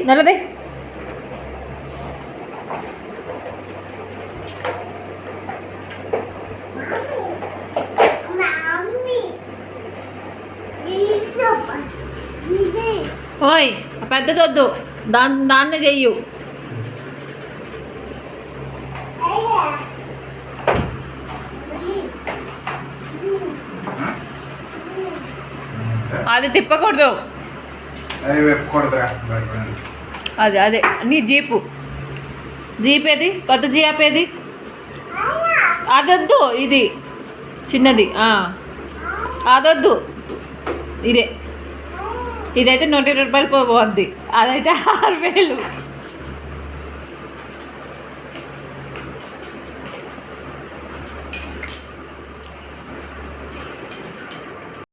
నల్లదే. ఓయ్ పెద్దదొద్దు, దాన్నే చెయ్యు. అది తిప్పకూడదు. అదే అదే నీ జీప్ ఏది, కొత్త జీప్ ఏది? అదొద్దు, ఇది చిన్నది. అదొద్దు, ఇదైతే 120 రూపాయలు పోద్ది, అదైతే 6000.